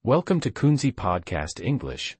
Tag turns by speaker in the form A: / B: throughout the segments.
A: Welcome to Kunzy Podcast English.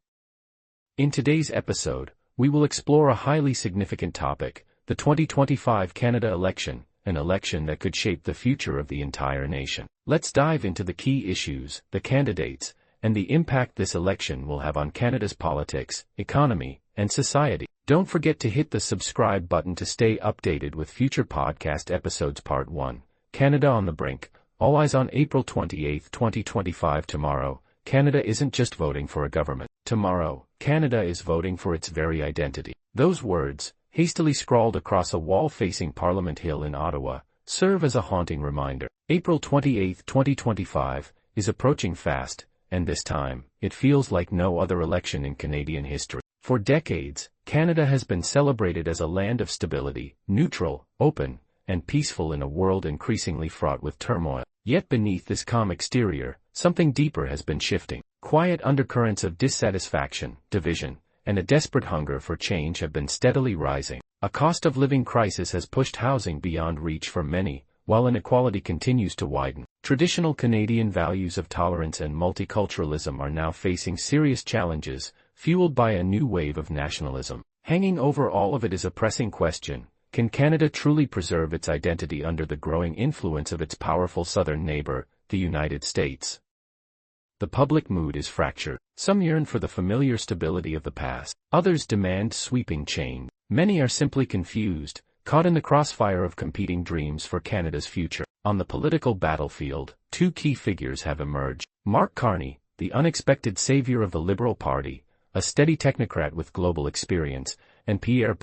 A: In today's episode, we will explore a highly significant topic, the 2025 Canada election, an election that could shape the future of the entire nation. Let's dive into the key issues, the candidates, and the impact this election will have on Canada's politics, economy, and society. Don't forget to hit the subscribe button to stay updated with future podcast episodes. Part 1, Canada on the Brink. All eyes on April 28, 2025. Tomorrow, Canada isn't just voting for a government. Tomorrow, Canada is voting for its very identity. Those words, hastily scrawled across a wall facing Parliament Hill in Ottawa, serve as a haunting reminder. April 28, 2025, is approaching fast, and this time, it feels like no other election in Canadian history. For decades, Canada has been celebrated as a land of stability, neutral, open, and peaceful in a world increasingly fraught with turmoil. Yet beneath this calm exterior, something deeper has been shifting. Quiet undercurrents of dissatisfaction, division, and a desperate hunger for change have been steadily rising. A cost of living crisis has pushed housing beyond reach for many, while inequality continues to widen. Traditional Canadian values of tolerance and multiculturalism are now facing serious challenges, fueled by a new wave of nationalism. Hanging over all of it is a pressing question: can Canada truly preserve its identity under the growing influence of its powerful southern neighbor, the United States? The public mood is fractured. Some yearn for the familiar stability of the past. Others demand sweeping change. Many are simply confused, caught in the crossfire of competing dreams for Canada's future. On the political battlefield, two key figures have emerged. Mark Carney, the unexpected savior of the Liberal Party, a steady technocrat with global experience, and Pierre,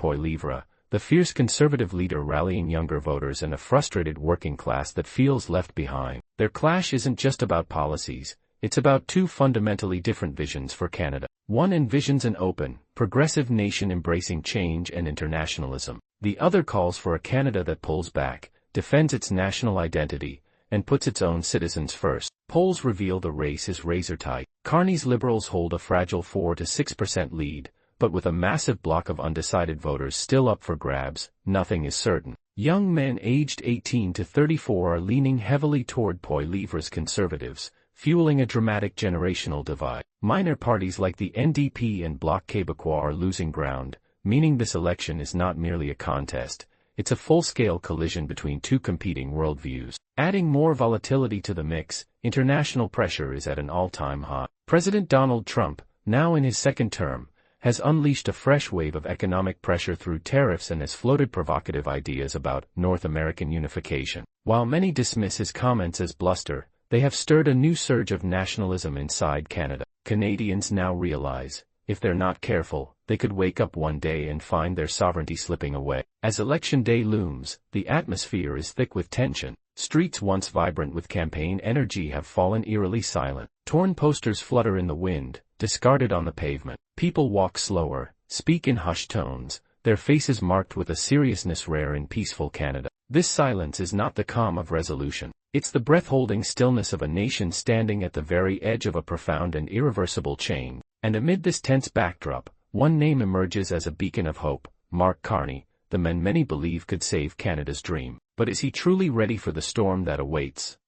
A: the fierce conservative leader rallying younger voters and a frustrated working class that feels left behind. Their clash isn't just about policies, it's about two fundamentally different visions for Canada. One envisions an open, progressive nation embracing change and internationalism. The other calls for a Canada that pulls back, defends its national identity, and puts its own citizens first. Polls reveal the race is razor-tight. Carney's Liberals hold a fragile 4 to 6% lead, but with a massive block of undecided voters still up for grabs, nothing is certain. Young men aged 18 to 34 are leaning heavily toward Poilievre's Conservatives, fueling a dramatic generational divide. Minor parties like the NDP and Bloc Québécois are losing ground, meaning this election is not merely a contest, it's a full-scale collision between two competing worldviews. Adding more volatility to the mix, international pressure is at an all-time high. President Donald Trump, now in his second term, has unleashed a fresh wave of economic pressure through tariffs and has floated provocative ideas about North American unification. While many dismiss his comments as bluster, they have stirred a new surge of nationalism inside Canada. Canadians now realize, if they're not careful, they could wake up one day and find their sovereignty slipping away. As election day looms, the atmosphere is thick with tension. Streets once vibrant with campaign energy have fallen eerily silent. Torn posters flutter in the wind, discarded on the pavement. People walk slower, speak in hushed tones, their faces marked with a seriousness rare in peaceful Canada. This silence is not the calm of resolution. It's the breath-holding stillness of a nation standing at the very edge of a profound and irreversible change. And amid this tense backdrop, one name emerges as a beacon of hope: Mark Carney, the man many believe could save Canada's dream. But is he truly ready for the storm that awaits?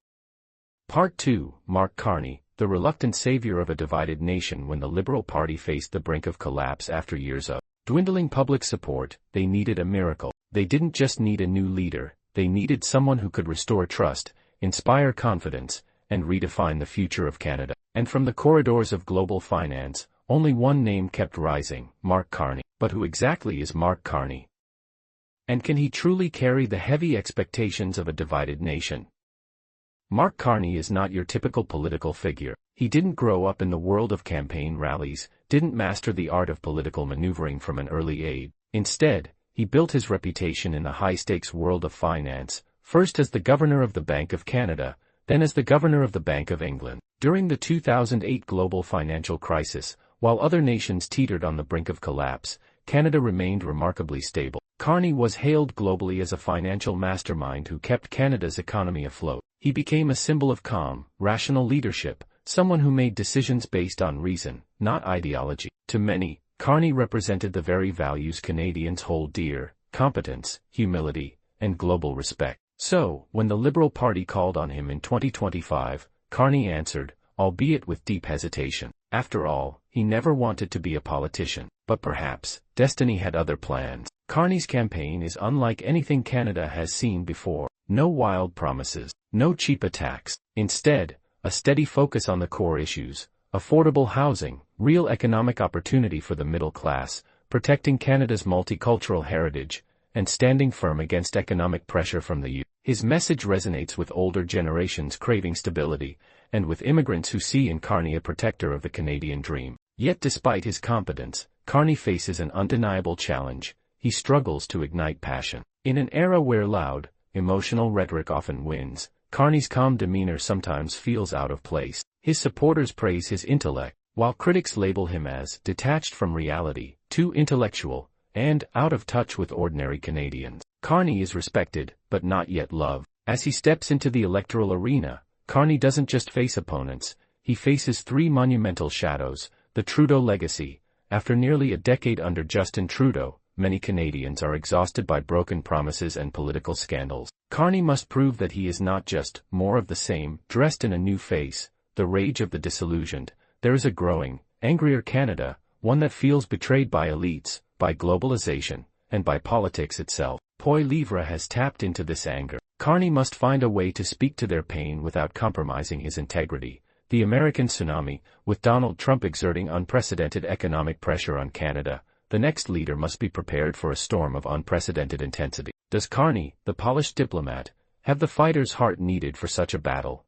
A: Part 2, Mark Carney, the reluctant savior of a divided nation. When the Liberal Party faced the brink of collapse after years of dwindling public support, they needed a miracle. They didn't just need a new leader, they needed someone who could restore trust, inspire confidence, and redefine the future of Canada. And from the corridors of global finance, only one name kept rising: Mark Carney. But who exactly is Mark Carney? And can he truly carry the heavy expectations of a divided nation? Mark Carney is not your typical political figure. He didn't grow up in the world of campaign rallies, didn't master the art of political maneuvering from an early age. Instead, he built his reputation in the high-stakes world of finance, first as the governor of the Bank of Canada, then as the governor of the Bank of England. During the 2008 global financial crisis, while other nations teetered on the brink of collapse, Canada remained remarkably stable. Carney was hailed globally as a financial mastermind who kept Canada's economy afloat. He became a symbol of calm, rational leadership, someone who made decisions based on reason, not ideology. To many, Carney represented the very values Canadians hold dear: competence, humility, and global respect. So, when the Liberal Party called on him in 2025, Carney answered, albeit with deep hesitation. After all, he never wanted to be a politician. But perhaps, destiny had other plans. Carney's campaign is unlike anything Canada has seen before. No wild promises, no cheap attacks. Instead, a steady focus on the core issues: affordable housing, real economic opportunity for the middle class, protecting Canada's multicultural heritage, and standing firm against economic pressure from the youth. His message resonates with older generations craving stability, and with immigrants who see in Carney a protector of the Canadian dream. Yet despite his competence, Carney faces an undeniable challenge: he struggles to ignite passion. In an era where loud, emotional rhetoric often wins, Carney's calm demeanor sometimes feels out of place. His supporters praise his intellect, while critics label him as detached from reality, too intellectual, and out of touch with ordinary Canadians. Carney is respected, but not yet loved. As he steps into the electoral arena, Carney doesn't just face opponents, he faces three monumental shadows: the Trudeau legacy. After nearly a decade under Justin Trudeau, many Canadians are exhausted by broken promises and political scandals. Carney must prove that he is not just more of the same, dressed in a new face, the rage of the disillusioned. There is a growing, angrier Canada, one that feels betrayed by elites, by globalization, and by politics itself. Poilievre has tapped into this anger. Carney must find a way to speak to their pain without compromising his integrity. The American tsunami, with Donald Trump exerting unprecedented economic pressure on Canada, the next leader must be prepared for a storm of unprecedented intensity. Does Carney, the polished diplomat, have the fighter's heart needed for such a battle?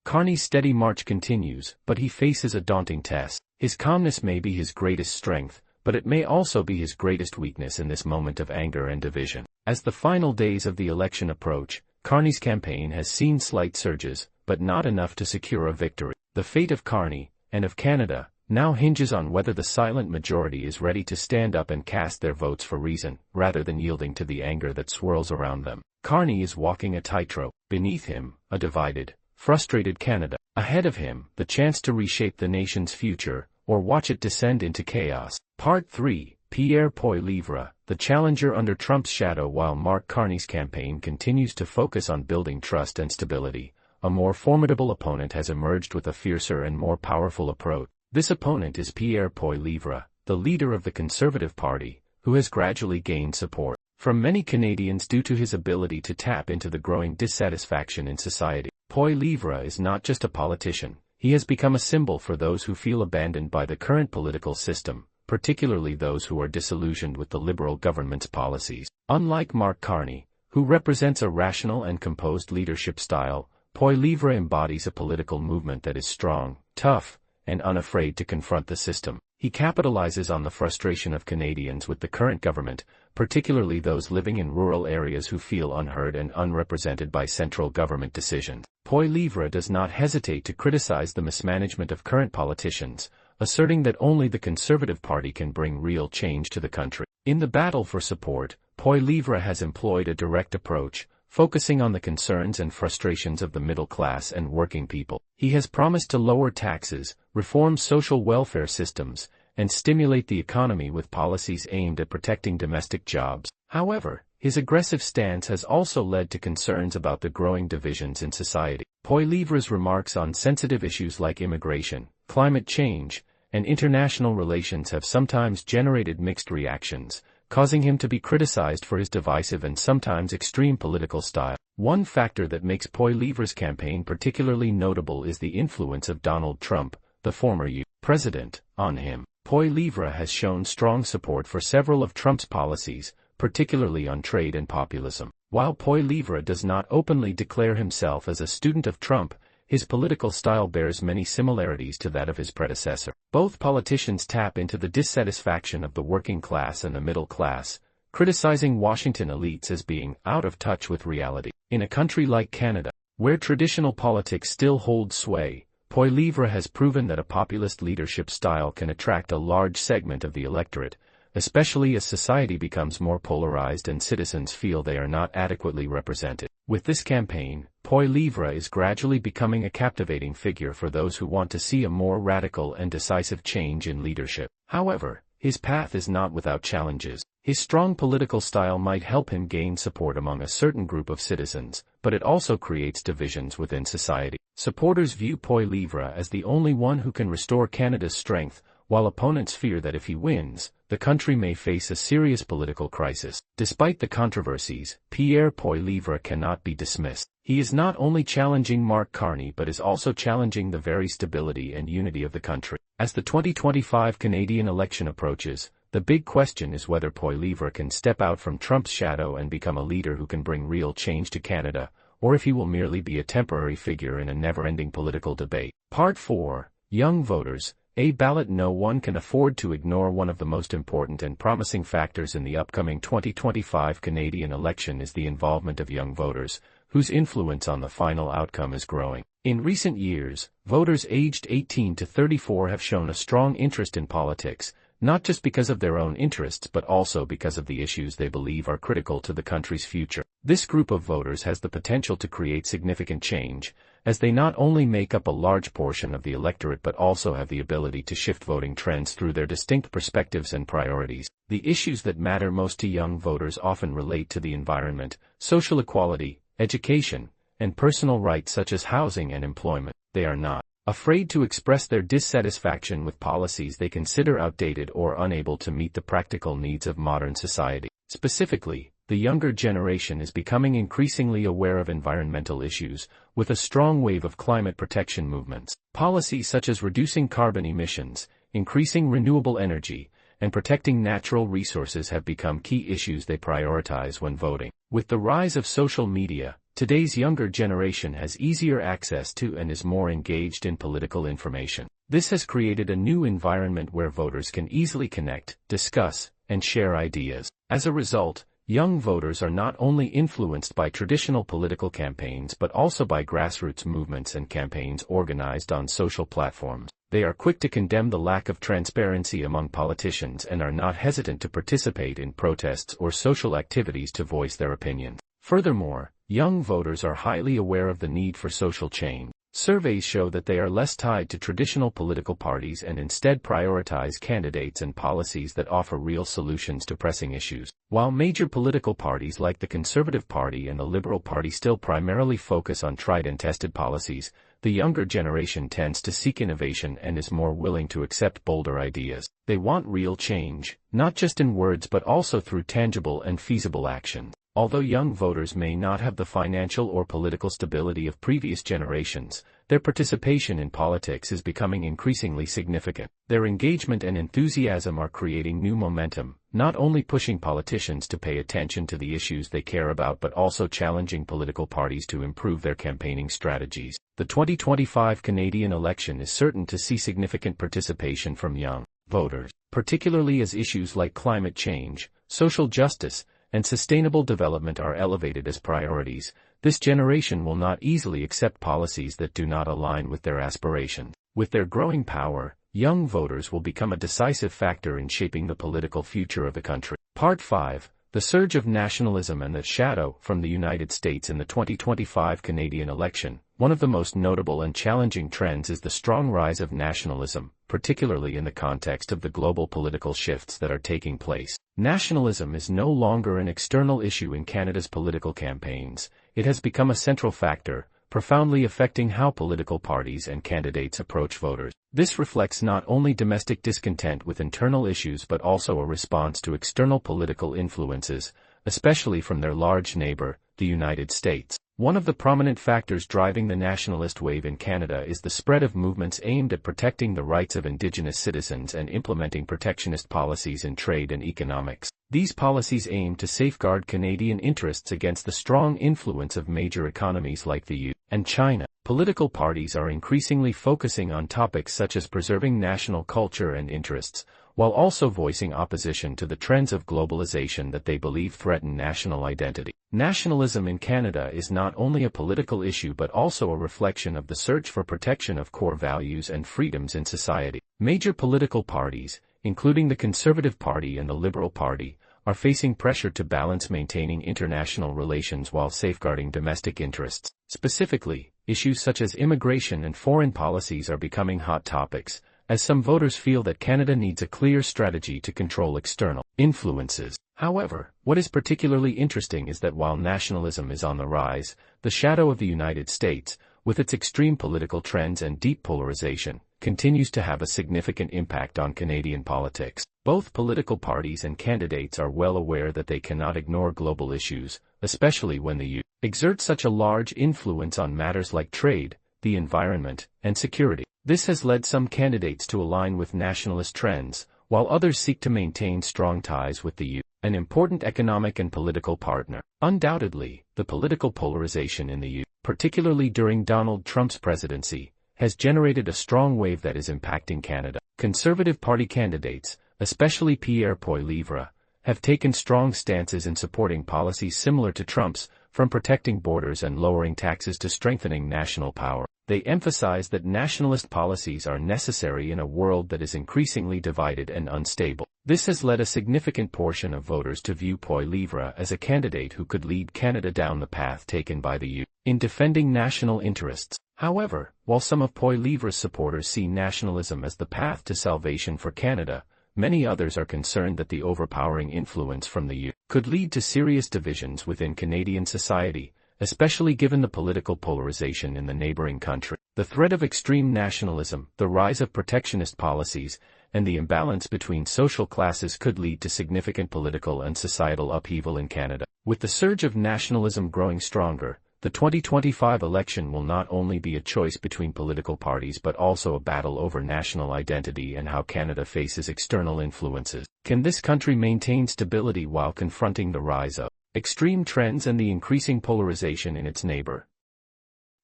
A: Carney's steady march continues, but he faces a daunting test. His calmness may be his greatest strength, but it may also be his greatest weakness in this moment of anger and division. As the final days of the election approach, Carney's campaign has seen slight surges, but not enough to secure a victory. The fate of Carney, and of Canada, now hinges on whether the silent majority is ready to stand up and cast their votes for reason, rather than yielding to the anger that swirls around them. Carney is walking a tightrope. Beneath him, a divided, frustrated Canada. Ahead of him, the chance to reshape the nation's future, or watch it descend into chaos. Part 3. Pierre Poilievre, the challenger under Trump's shadow. While Mark Carney's campaign continues to focus on building trust and stability, a more formidable opponent has emerged with a fiercer and more powerful approach. This opponent is Pierre Poilievre, the leader of the Conservative Party, who has gradually gained support from many Canadians due to his ability to tap into the growing dissatisfaction in society. Poilievre is not just a politician, he has become a symbol for those who feel abandoned by the current political system, particularly those who are disillusioned with the Liberal government's policies. Unlike Mark Carney, who represents a rational and composed leadership style, Poilievre embodies a political movement that is strong, tough, and unafraid to confront the system. He capitalizes on the frustration of Canadians with the current government, particularly those living in rural areas who feel unheard and unrepresented by central government decisions. Poilievre does not hesitate to criticize the mismanagement of current politicians, asserting that only the Conservative Party can bring real change to the country. In the battle for support, Poilievre has employed a direct approach, focusing on the concerns and frustrations of the middle class and working people. He has promised to lower taxes, reform social welfare systems, and stimulate the economy with policies aimed at protecting domestic jobs. However, his aggressive stance has also led to concerns about the growing divisions in society. Poilievre's remarks on sensitive issues like immigration, climate change, and international relations have sometimes generated mixed reactions, causing him to be criticized for his divisive and sometimes extreme political style. One factor that makes Poilievre's campaign particularly notable is the influence of Donald Trump, the former U.S. president, on him. Poilievre has shown strong support for several of Trump's policies, particularly on trade and populism. While Poilievre does not openly declare himself as a student of Trump, his political style bears many similarities to that of his predecessor. Both politicians tap into the dissatisfaction of the working class and the middle class, criticizing Washington elites as being out of touch with reality. In a country like Canada, where traditional politics still hold sway, Poilievre has proven that a populist leadership style can attract a large segment of the electorate, especially as society becomes more polarized and citizens feel they are not adequately represented. With this campaign, Poilievre is gradually becoming a captivating figure for those who want to see a more radical and decisive change in leadership. However, his path is not without challenges. His strong political style might help him gain support among a certain group of citizens, but it also creates divisions within society. Supporters view Poilievre as the only one who can restore Canada's strength, while opponents fear that if he wins, the country may face a serious political crisis. Despite the controversies, Pierre Poilievre cannot be dismissed. He is not only challenging Mark Carney but is also challenging the very stability and unity of the country. As the 2025 Canadian election approaches, the big question is whether Poilievre can step out from Trump's shadow and become a leader who can bring real change to Canada, or if he will merely be a temporary figure in a never-ending political debate. Part 4. Young Voters. A ballot. No one can afford to ignore one of the most important and promising factors in the upcoming 2025 Canadian election is the involvement of young voters, whose influence on the final outcome is growing. In recent years, voters aged 18 to 34 have shown a strong interest in politics, not just because of their own interests but also because of the issues they believe are critical to the country's future. This group of voters has the potential to create significant change, as they not only make up a large portion of the electorate but also have the ability to shift voting trends through their distinct perspectives and priorities. The issues that matter most to young voters often relate to the environment, social equality, education, and personal rights such as housing and employment. They are not afraid to express their dissatisfaction with policies they consider outdated or unable to meet the practical needs of modern society. Specifically, the younger generation is becoming increasingly aware of environmental issues, with a strong wave of climate protection movements. Policies such as reducing carbon emissions, increasing renewable energy, and protecting natural resources have become key issues they prioritize when voting. With the rise of social media, today's younger generation has easier access to and is more engaged in political information. This has created a new environment where voters can easily connect, discuss, and share ideas. As a result, young voters are not only influenced by traditional political campaigns but also by grassroots movements and campaigns organized on social platforms. They are quick to condemn the lack of transparency among politicians and are not hesitant to participate in protests or social activities to voice their opinions. Furthermore, young voters are highly aware of the need for social change. Surveys show that they are less tied to traditional political parties and instead prioritize candidates and policies that offer real solutions to pressing issues. While major political parties like the Conservative Party and the Liberal Party still primarily focus on tried and tested policies, the younger generation tends to seek innovation and is more willing to accept bolder ideas. They want real change, not just in words but also through tangible and feasible action. Although young voters may not have the financial or political stability of previous generations, their participation in politics is becoming increasingly significant. Their engagement and enthusiasm are creating new momentum, not only pushing politicians to pay attention to the issues they care about but also challenging political parties to improve their campaigning strategies. The 2025 Canadian election is certain to see significant participation from young voters, particularly as issues like climate change, social justice, and sustainable development are elevated as priorities. This generation will not easily accept policies that do not align with their aspirations. With their growing power, young voters will become a decisive factor in shaping the political future of the country. Part 5. The Surge of Nationalism and the Shadow from the United States in the 2025 Canadian election. One of the most notable and challenging trends is the strong rise of nationalism, particularly in the context of the global political shifts that are taking place. Nationalism is no longer an external issue in Canada's political campaigns. It has become a central factor, profoundly affecting how political parties and candidates approach voters. This reflects not only domestic discontent with internal issues but also a response to external political influences, especially from their large neighbor, the United States. One of the prominent factors driving the nationalist wave in Canada is the spread of movements aimed at protecting the rights of Indigenous citizens and implementing protectionist policies in trade and economics. These policies aim to safeguard Canadian interests against the strong influence of major economies like the U.S. and China. Political parties are increasingly focusing on topics such as preserving national culture and interests, while also voicing opposition to the trends of globalization that they believe threaten national identity. Nationalism in Canada is not only a political issue but also a reflection of the search for protection of core values and freedoms in society. Major political parties, including the Conservative Party and the Liberal Party, are facing pressure to balance maintaining international relations while safeguarding domestic interests. Specifically, issues such as immigration and foreign policies are becoming hot topics, as some voters feel that Canada needs a clear strategy to control external influences. However, what is particularly interesting is that while nationalism is on the rise, the shadow of the United States, with its extreme political trends and deep polarization, continues to have a significant impact on Canadian politics. Both political parties and candidates are well aware that they cannot ignore global issues, especially when the U.S. exerts such a large influence on matters like trade, the environment, and security. This has led some candidates to align with nationalist trends, while others seek to maintain strong ties with the U.S., an important economic and political partner. Undoubtedly, the political polarization in the U.S., particularly during Donald Trump's presidency, has generated a strong wave that is impacting Canada. Conservative Party candidates, especially Pierre Poilievre, have taken strong stances in supporting policies similar to Trump's, from protecting borders and lowering taxes to strengthening national power. They emphasize that nationalist policies are necessary in a world that is increasingly divided and unstable. This has led a significant portion of voters to view Poilievre as a candidate who could lead Canada down the path taken by the U.S. in defending national interests. However, while some of Poilievre's supporters see nationalism as the path to salvation for Canada, many others are concerned that the overpowering influence from the U.S. could lead to serious divisions within Canadian society, especially given the political polarization in the neighboring country. The threat of extreme nationalism, the rise of protectionist policies, and the imbalance between social classes could lead to significant political and societal upheaval in Canada. With the surge of nationalism growing stronger, the 2025 election will not only be a choice between political parties but also a battle over national identity and how Canada faces external influences. Can this country maintain stability while confronting the rise of extreme trends and the increasing polarization in its neighbor?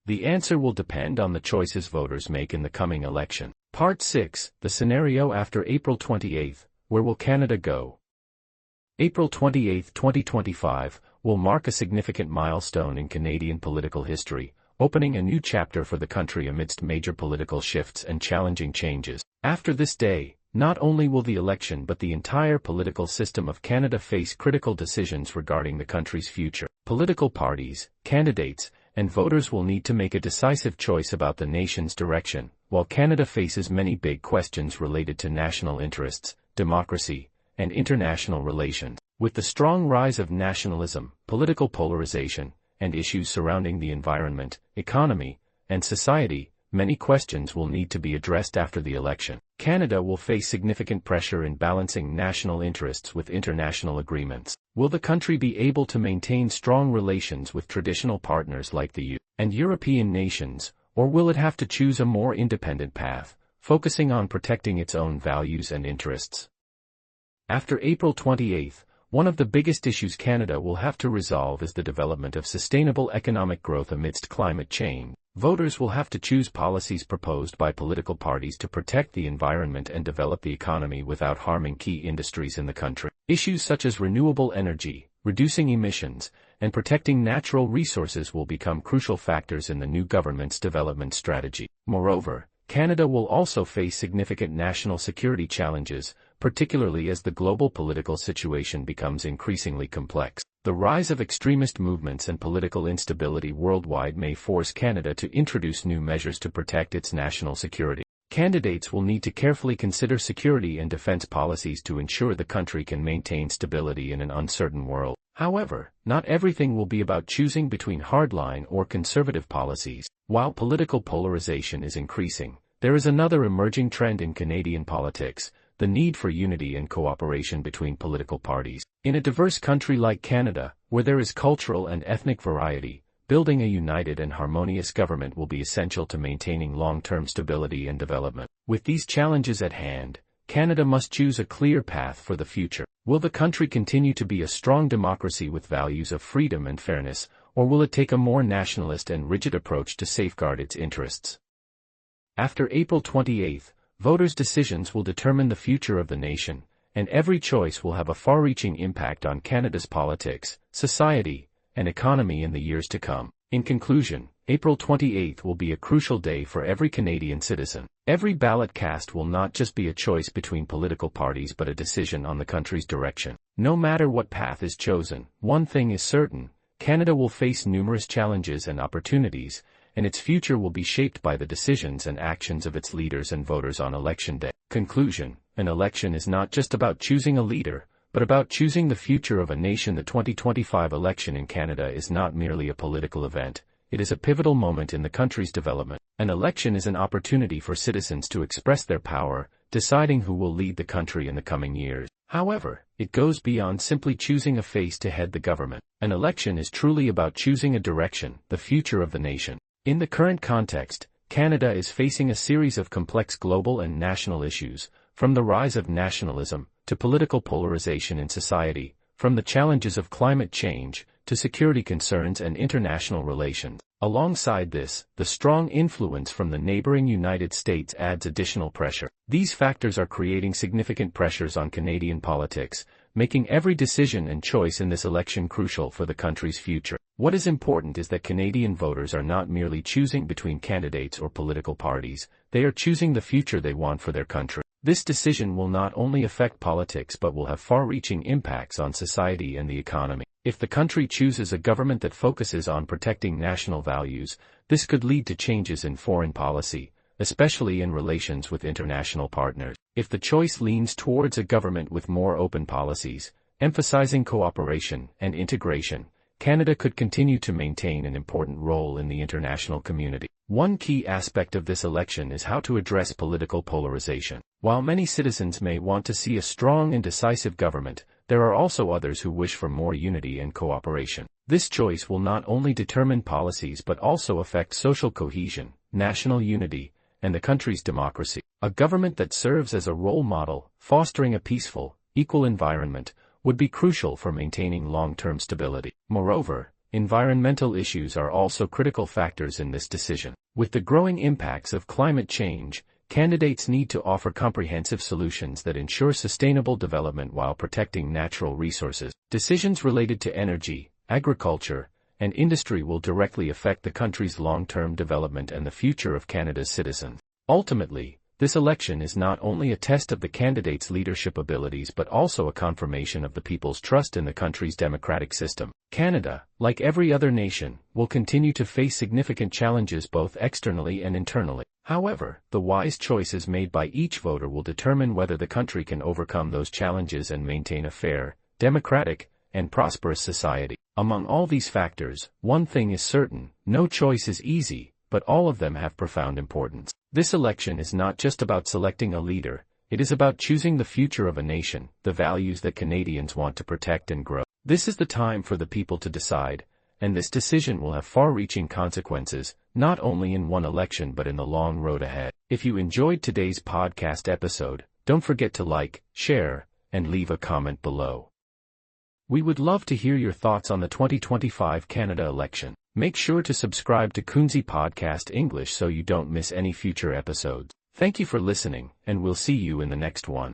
A: The answer will depend on the choices voters make in the coming election. Part 6, the scenario after April 28. Where will Canada go? April 28, 2025, will mark a significant milestone in Canadian political history, opening a new chapter for the country amidst major political shifts and challenging changes. After this day, not only will the election but the entire political system of Canada face critical decisions regarding the country's future. Political parties, candidates, and voters will need to make a decisive choice about the nation's direction, while Canada faces many big questions related to national interests, democracy, and international relations. With the strong rise of nationalism, political polarization, and issues surrounding the environment, economy, and society, many questions will need to be addressed after the election. Canada will face significant pressure in balancing national interests with international agreements. Will the country be able to maintain strong relations with traditional partners like the U.S. and European nations, or will it have to choose a more independent path, focusing on protecting its own values and interests? After April 28, one of the biggest issues Canada will have to resolve is the development of sustainable economic growth amidst climate change. Voters will have to choose policies proposed by political parties to protect the environment and develop the economy without harming key industries in the country. Issues such as renewable energy, reducing emissions, and protecting natural resources will become crucial factors in the new government's development strategy. Moreover, Canada will also face significant national security challenges, particularly as the global political situation becomes increasingly complex. The rise of extremist movements and political instability worldwide may force Canada to introduce new measures to protect its national security. Candidates will need to carefully consider security and defense policies to ensure the country can maintain stability in an uncertain world. However, not everything will be about choosing between hardline or conservative policies. While political polarization is increasing, there is another emerging trend in Canadian politics: the need for unity and cooperation between political parties. In a diverse country like Canada, where there is cultural and ethnic variety, building a united and harmonious government will be essential to maintaining long-term stability and development. With these challenges at hand, Canada must choose a clear path for the future. Will the country continue to be a strong democracy with values of freedom and fairness, or will it take a more nationalist and rigid approach to safeguard its interests? After April 28, voters' decisions will determine the future of the nation, and every choice will have a far-reaching impact on Canada's politics, society, and economy in the years to come. In conclusion, April 28 will be a crucial day for every Canadian citizen. Every ballot cast will not just be a choice between political parties but a decision on the country's direction. No matter what path is chosen, one thing is certain: Canada will face numerous challenges and opportunities, and its future will be shaped by the decisions and actions of its leaders and voters on Election Day. Conclusion: an election is not just about choosing a leader, but about choosing the future of a nation. The 2025 election in Canada is not merely a political event, it is a pivotal moment in the country's development. An election is an opportunity for citizens to express their power, deciding who will lead the country in the coming years. However, it goes beyond simply choosing a face to head the government. An election is truly about choosing a direction, the future of the nation. In the current context, Canada is facing a series of complex global and national issues, from the rise of nationalism to political polarization in society, from the challenges of climate change to security concerns and international relations. Alongside this, the strong influence from the neighboring United States adds additional pressure. These factors are creating significant pressures on Canadian politics, making every decision and choice in this election crucial for the country's future. What is important is that Canadian voters are not merely choosing between candidates or political parties, they are choosing the future they want for their country. This decision will not only affect politics but will have far-reaching impacts on society and the economy. If the country chooses a government that focuses on protecting national values, this could lead to changes in foreign policy, especially in relations with international partners. If the choice leans towards a government with more open policies, emphasizing cooperation and integration, Canada could continue to maintain an important role in the international community. One key aspect of this election is how to address political polarization. While many citizens may want to see a strong and decisive government, there are also others who wish for more unity and cooperation. This choice will not only determine policies but also affect social cohesion, national unity, and the country's democracy. A government that serves as a role model, fostering a peaceful, equal environment, would be crucial for maintaining long-term stability. Moreover, environmental issues are also critical factors in this decision. With the growing impacts of climate change, candidates need to offer comprehensive solutions that ensure sustainable development while protecting natural resources. Decisions related to energy, agriculture, and industry will directly affect the country's long-term development and the future of Canada's citizens. Ultimately, this election is not only a test of the candidate's leadership abilities but also a confirmation of the people's trust in the country's democratic system. Canada, like every other nation, will continue to face significant challenges both externally and internally. However, the wise choices made by each voter will determine whether the country can overcome those challenges and maintain a fair, democratic, and prosperous society. Among all these factors, one thing is certain: no choice is easy, but all of them have profound importance. This election is not just about selecting a leader, it is about choosing the future of a nation, the values that Canadians want to protect and grow. This is the time for the people to decide, and this decision will have far-reaching consequences, not only in one election but in the long road ahead. If you enjoyed today's podcast episode, don't forget to like, share, and leave a comment below. We would love to hear your thoughts on the 2025 Canada election. Make sure to subscribe to Kunzy Podcast English so you don't miss any future episodes. Thank you for listening, and we'll see you in the next one.